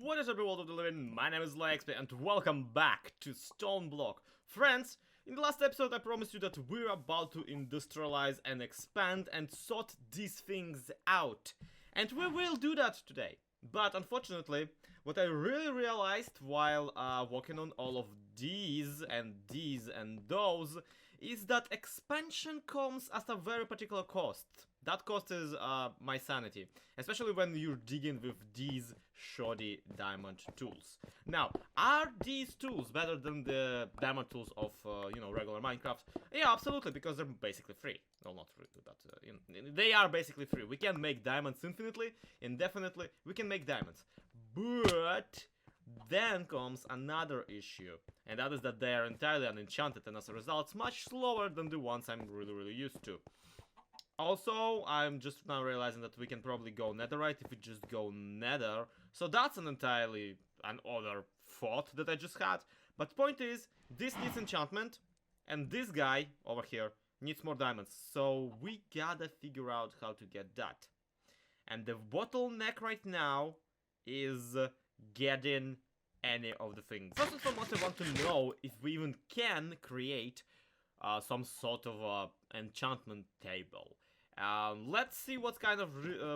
What is up, world of the living? My name is ZloyXP and welcome back to STONEBLOCK. Friends, in the last episode I promised you that we're about to industrialize and expand and sort these things out. And we will do that today. But unfortunately, what I really realized while working on all of these and those is that expansion comes at a very particular cost. That cost is my sanity, especially when you're digging with these shoddy diamond tools. Now, are these tools better than the diamond tools of, regular Minecraft? Yeah, absolutely, because they're basically free. Well, not free, but they are basically free. We can make diamonds infinitely, indefinitely, we can make diamonds. But then comes another issue, and that is that they are entirely unenchanted, and as a result, much slower than the ones I'm really used to. Also, I'm just now realizing that we can probably go netherite if we just go nether. So that's another thought that I just had. But point is, this needs enchantment, and this guy over here needs more diamonds. So we gotta figure out how to get that. And the bottleneck right now is getting any of the things. First and foremost, I want to know if we even can create some sort of enchantment table. Let's see what kind of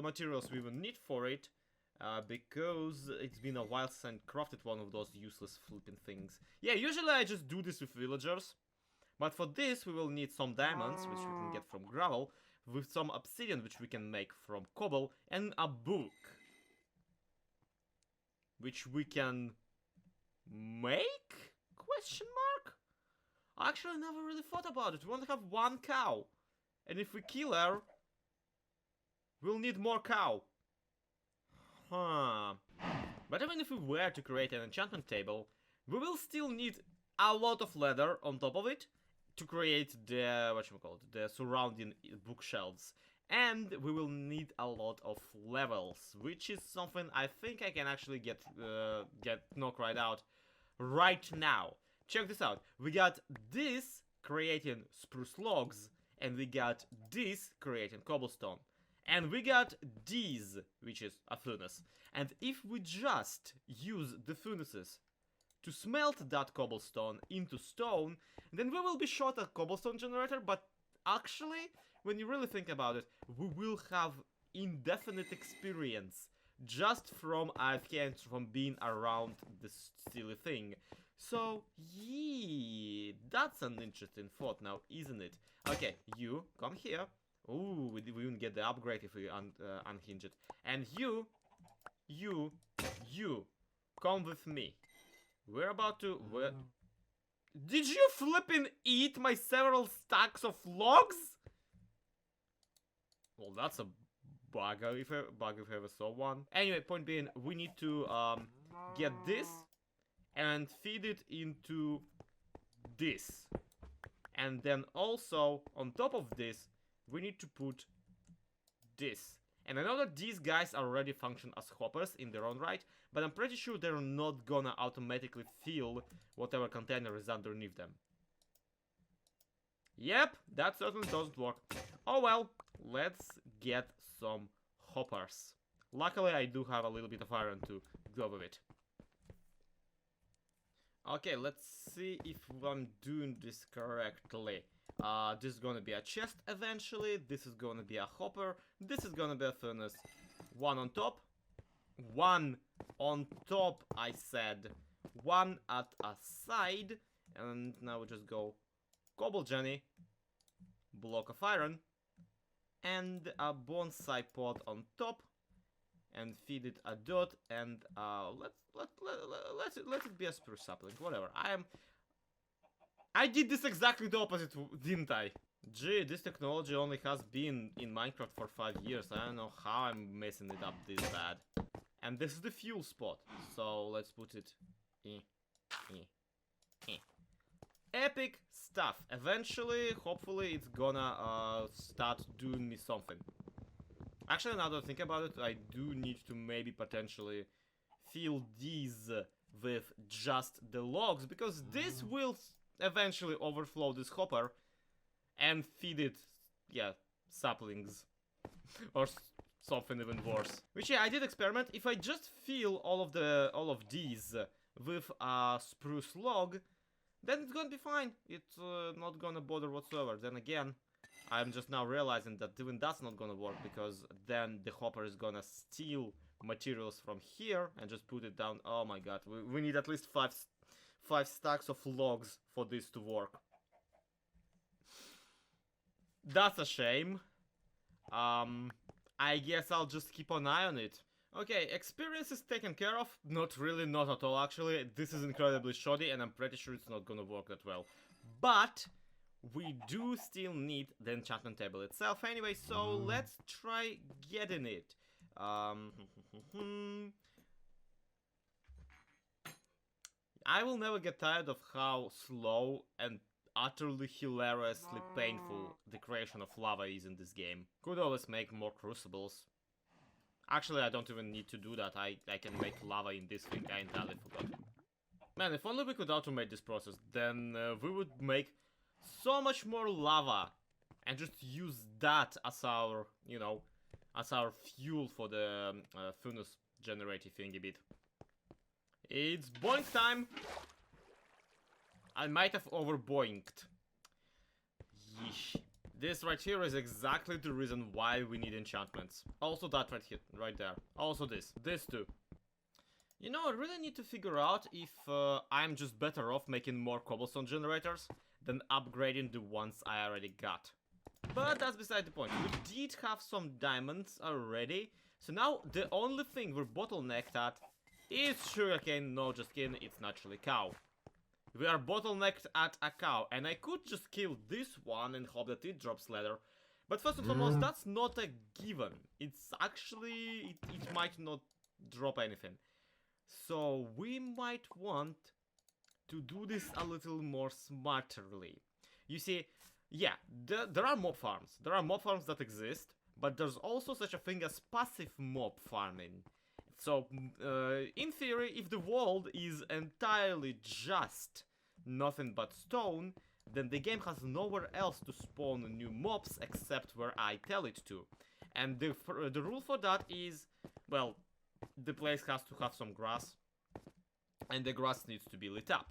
materials we will need for it, because it's been a while since I crafted one of those useless flipping things. Yeah, usually I just do this with villagers, but for this we will need some diamonds, which we can get from gravel, with some obsidian, which we can make from cobble, and a book, which we can make? Question mark? I actually never really thought about it. We only have one cow. And if we kill her, we'll need more cow. Huh. But even if we were to create an enchantment table, we will still need a lot of leather on top of it to create the, the surrounding bookshelves. And we will need a lot of levels, which is something I think I can actually get knocked right out right now. Check this out. We got this creating spruce logs, and we got this creating cobblestone. And we got these, which is a furnace. And if we just use the furnaces to smelt that cobblestone into stone, then we will be short a cobblestone generator, but actually, when you really think about it, we will have indefinite experience just from from being around this silly thing. So, yeah, that's an interesting thought now, isn't it? Okay, you, come here. Ooh, we even get the upgrade if we unhinge it. And you, come with me. We're about to... Did you flippin' eat my several stacks of logs? Well, that's a bug if I ever saw one. Anyway, point being, we need to get this and feed it into this. And then also, on top of this, we need to put this. And I know that these guys already function as hoppers in their own right, but I'm pretty sure they're not gonna automatically fill whatever container is underneath them. Yep, that certainly doesn't work. Oh well, let's get some hoppers. Luckily, I do have a little bit of iron to go with it. Okay, let's see if I'm doing this correctly. This is gonna be a chest eventually, this is gonna be a hopper, this is gonna be a furnace. One on top, I said. One at a side, and now we just go cobble Jenny, block of iron, and a bonsai pod on top, and feed it a dirt, and let it be a spruce sapling, whatever. I did this exactly the opposite, didn't I? Gee, this technology only has been in Minecraft for 5 years. I don't know how I'm messing it up this bad. And this is the fuel spot, so let's put it. Epic stuff. Eventually, hopefully, it's gonna start doing me something. Actually, now that I think about it, I do need to maybe potentially fill these with just the logs, because this will eventually overflow this hopper and feed it, yeah, saplings. Or something even worse. Which, yeah, I did experiment. If I just fill all of these with a spruce log, then it's gonna be fine. It's not gonna bother whatsoever. Then again, I'm just now realizing that even that's not gonna work, because then the hopper is gonna steal materials from here and just put it down. Oh my god, we need at least five stacks of logs for this to work. That's a shame. I guess I'll just keep an eye on it. Okay, experience is taken care of. Not really, not at all actually. This is incredibly shoddy and I'm pretty sure it's not gonna work that well. But we do still need the enchantment table itself anyway, so let's try getting it. I will never get tired of how slow and utterly hilariously painful the creation of lava is in this game. Could always make more crucibles. Actually, I don't even need to do that. I can make lava in this thing. I entirely forgot. Man, if only we could automate this process, then we would make so much more lava and just use that as our, you know, as our fuel for the furnace generating thingy bit. It's boink time! I might have overboinked. Yeesh. This right here is exactly the reason why we need enchantments. Also that right here, right there. Also this too. You know, I really need to figure out if I'm just better off making more cobblestone generators than upgrading the ones I already got. But that's beside the point. We did have some diamonds already, so now the only thing we're bottlenecked at is sugarcane. No, just kidding, it's naturally cow. We are bottlenecked at a cow, and I could just kill this one and hope that it drops leather. But first and foremost, that's not a given. It's actually, it might not drop anything. So we might want to do this a little more smarterly. You see, yeah, there are mob farms. There are mob farms that exist, but there's also such a thing as passive mob farming. So, in theory, if the world is entirely just nothing but stone, then the game has nowhere else to spawn new mobs except where I tell it to. And the rule for that is, well, the place has to have some grass, and the grass needs to be lit up.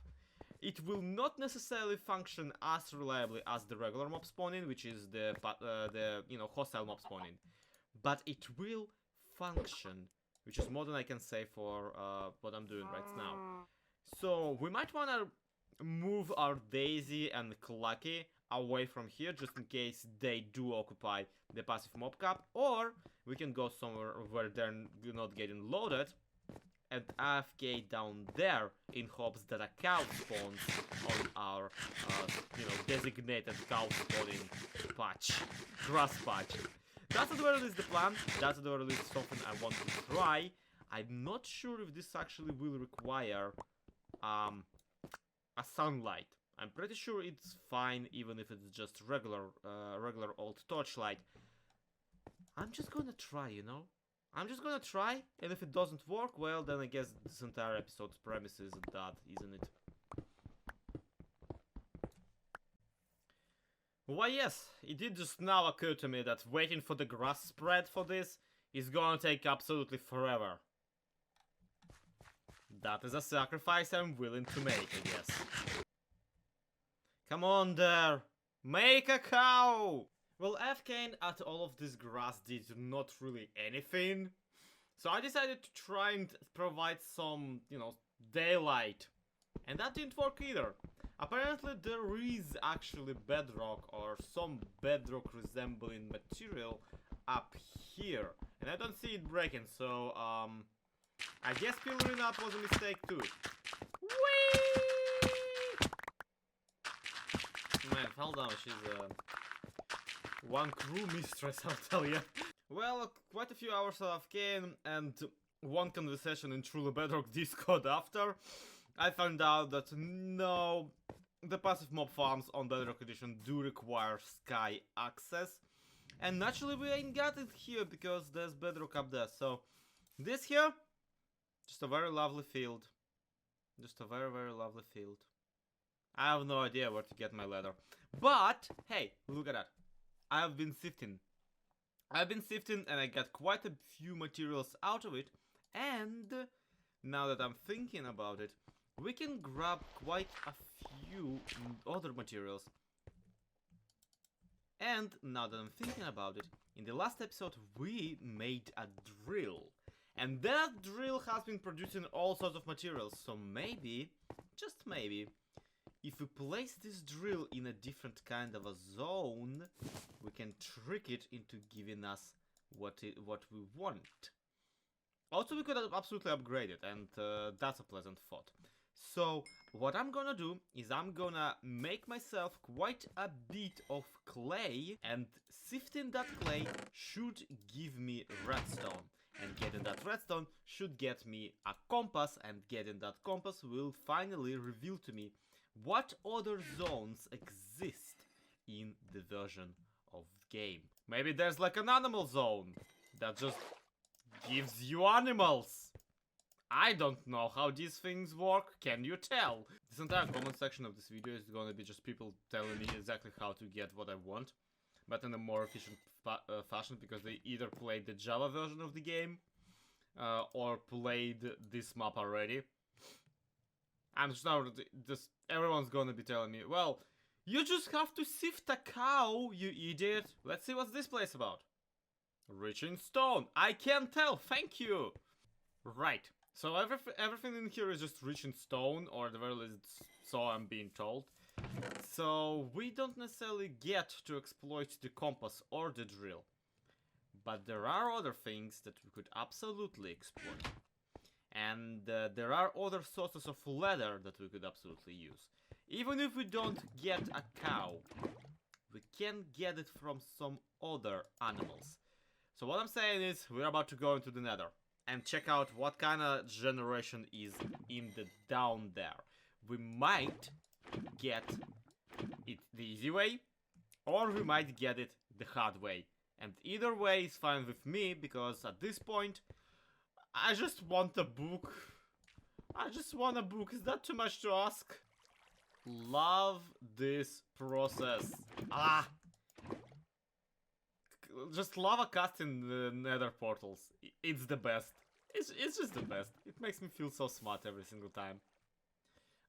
It will not necessarily function as reliably as the regular mob spawning, which is the you know, hostile mob spawning, but it will function, which is more than I can say for what I'm doing right now. So we might want to move our Daisy and Clucky away from here, just in case they do occupy the passive mob cap, or we can go somewhere where they're not getting loaded and AFK down there in hopes that a cow spawns on our, you know, designated cow spawning patch, grass patch. That's at the very least the plan. That's at the very least something I want to try. I'm not sure if this actually will require a sunlight. I'm pretty sure it's fine even if it's just regular old torchlight. I'm just gonna try, you know? I'm just gonna try, and if it doesn't work, well, then I guess this entire episode's premise is that, isn't it? Why yes, it did just now occur to me that waiting for the grass spread for this is gonna take absolutely forever. That is a sacrifice I'm willing to make, I guess. Come on there! Make a cow! Well, AFKing at all of this grass did not really anything, so I decided to try and provide some, you know, daylight. And that didn't work either. Apparently there is actually bedrock or some bedrock resembling material up here. And I don't see it breaking, so I guess pillaring up was a mistake too. Whee! Man, fell down, she's one crew mistress, I'll tell you. Well, quite a few hours of game and one conversation in Truly Bedrock Discord after, I found out that no, the passive mob farms on Bedrock Edition do require sky access. And naturally we ain't got it here because there's bedrock up there. So this here, just a very lovely field. Just a very, very lovely field. I have no idea where to get my leather. But, hey, look at that. I have been sifting I've been sifting and I got quite a few materials out of it, and now that I'm thinking about it, we can grab quite a few other materials. And now that I'm thinking about it, in the last episode we made a drill. And that drill has been producing all sorts of materials, so maybe, just maybe, if we place this drill in a different kind of a zone, we can trick it into giving us what we want. Also, we could absolutely upgrade it, and that's a pleasant thought. So, what I'm gonna do is I'm gonna make myself quite a bit of clay, and sifting that clay should give me redstone. And getting that redstone should get me a compass, and getting that compass will finally reveal to me what other zones exist in the version of the game. Maybe there's like an animal zone that just gives you animals. I don't know how these things work, can you tell? This entire comment section of this video is gonna be just people telling me exactly how to get what I want, but in a more efficient fashion, because they either played the Java version of the game or played this map already. I'm just now just everyone's gonna be telling me, well, you just have to sift a cow, you idiot. Let's see what's this place about. Rich in stone. I can tell, thank you. Right, so everything in here is just rich in stone, or at the very least, so I'm being told. So we don't necessarily get to exploit the compass or the drill. But there are other things that we could absolutely exploit. And there are other sources of leather that we could absolutely use. Even if we don't get a cow, we can get it from some other animals. So what I'm saying is, we're about to go into the Nether and check out what kind of generation is in the down there. We might get it the easy way, or we might get it the hard way. And either way is fine with me, because at this point, I just want a book. I just want a book. Is that too much to ask? Love this process. Ah! Just lava casting the Nether portals. It's the best. It's just the best. It makes me feel so smart every single time.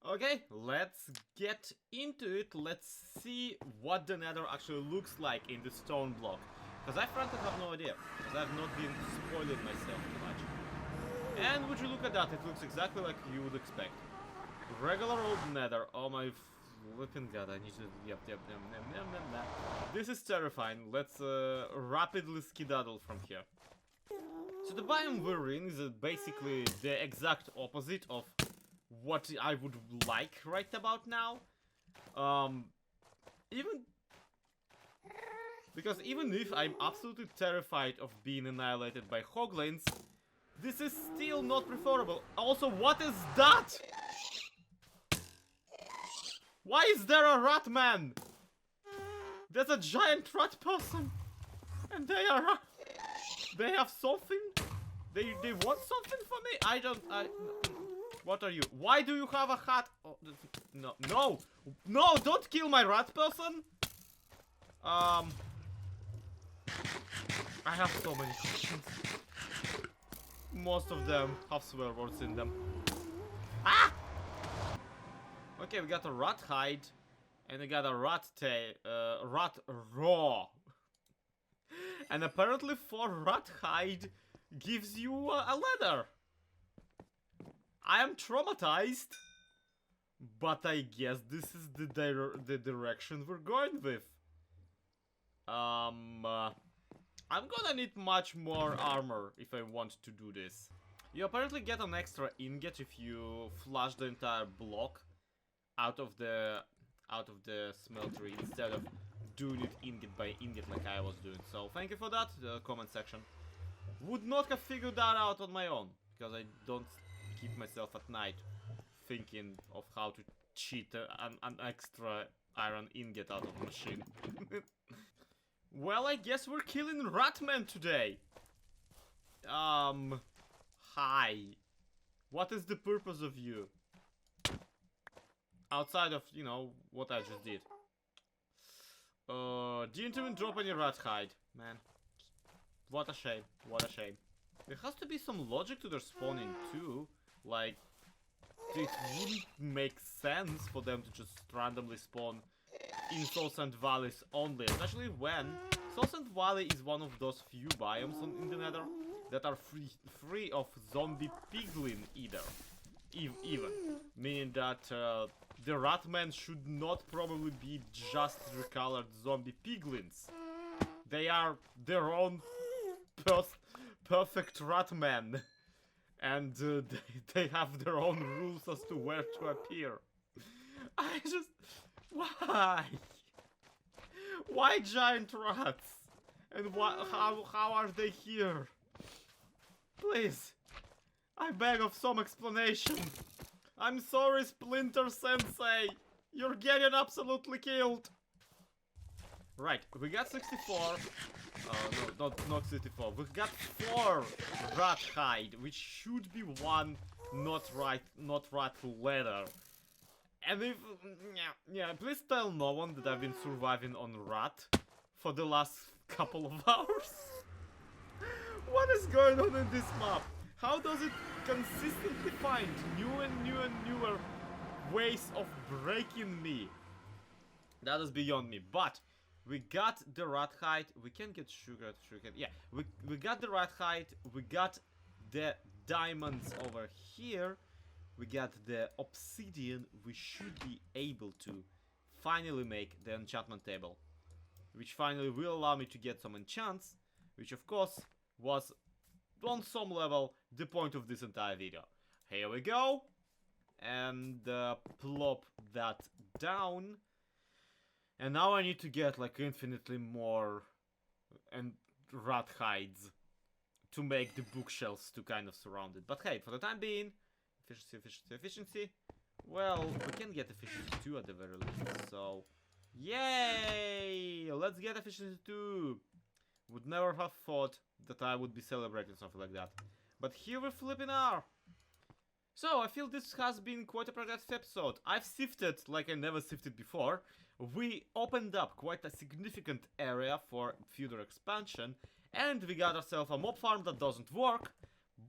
Okay, let's get into it. Let's see what the Nether actually looks like in the stone block. Because I frankly have no idea. Because I've not been spoiling myself too much. And would you look at that, it looks exactly like you would expect. Regular old Nether. Oh my flipping god, I need to... Yep. This is terrifying. Let's rapidly skedaddle from here. So the biome we're in is basically the exact opposite of what I would like right about now. Because even if I'm absolutely terrified of being annihilated by hoglins, this is still not preferable. Also, what is that? Why is there a rat man? There's a giant rat person. And they have something? They want something for me? What are you? Why do you have a hat? Oh, no, don't kill my rat person. I have so many questions. Most of them have swear words in them. Ah! Okay, we got a rat hide, and we got a rat raw. And apparently 4 rat hide gives you a leather. I am traumatized, but I guess this is the direction we're going with. I'm gonna need much more armor if I want to do this. You apparently get an extra ingot if you flush the entire block out of the smeltery instead of doing it ingot by ingot like I was doing. So thank you for that, the comment section. Would not have figured that out on my own, because I don't keep myself at night thinking of how to cheat an extra iron ingot out of the machine. Well, I guess we're killing Ratman today. Hi. What is the purpose of you? Outside of, you know, what I just did. Didn't even drop any rat hide, man. What a shame. What a shame. There has to be some logic to their spawning too. Like, it wouldn't make sense for them to just randomly spawn in Soul Sand Valleys only, especially when Soul Sand Valley is one of those few biomes in the Nether that are free of zombie piglin even, meaning that the Ratmen should not probably be just recolored zombie piglins. They are their own perfect Ratmen, and they have their own rules as to where to appear. I just... Why giant rats? And how are they here? Please, I beg of some explanation. I'm sorry, Splinter Sensei. You're getting absolutely killed. Right, we got 64. No, not 64. We got 4 rat hide, which should be 1 not rat leather. And if yeah, please tell no one that I've been surviving on rat for the last couple of hours. What is going on in this map? How does it consistently find new and newer ways of breaking me? That is beyond me. But we got the rat hide. We can get sugar. Yeah, we got the rat hide. We got the diamonds over here. We got the obsidian. We should be able to finally make the enchantment table, which finally will allow me to get some enchants, which of course was on some level the point of this entire video. Here we go, and plop that down, and now I need to get like infinitely more and rat hides to make the bookshelves to kind of surround it. But hey, for the time being, efficiency. Well, we can get efficiency 2 at the very least, so yay! Let's get efficiency 2. Would never have thought that I would be celebrating something like that, but here we flipping are. So I feel this has been quite a productive episode. I've sifted like I never sifted before. We opened up quite a significant area for further expansion, and we got ourselves a mob farm that doesn't work,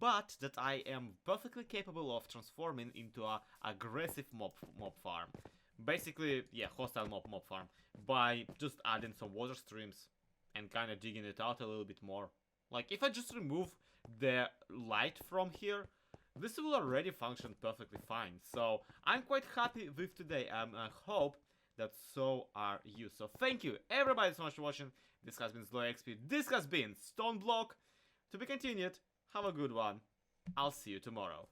but that I am perfectly capable of transforming into a aggressive mob farm. Basically, yeah, hostile mob farm, by just adding some water streams and kind of digging it out a little bit more. Like, if I just remove the light from here, this will already function perfectly fine. So I'm quite happy with today, and I hope that so are you. So thank you everybody so much for watching. This has been ZloyXP. This has been StoneBlock. To be continued. Have a good one. I'll see you tomorrow.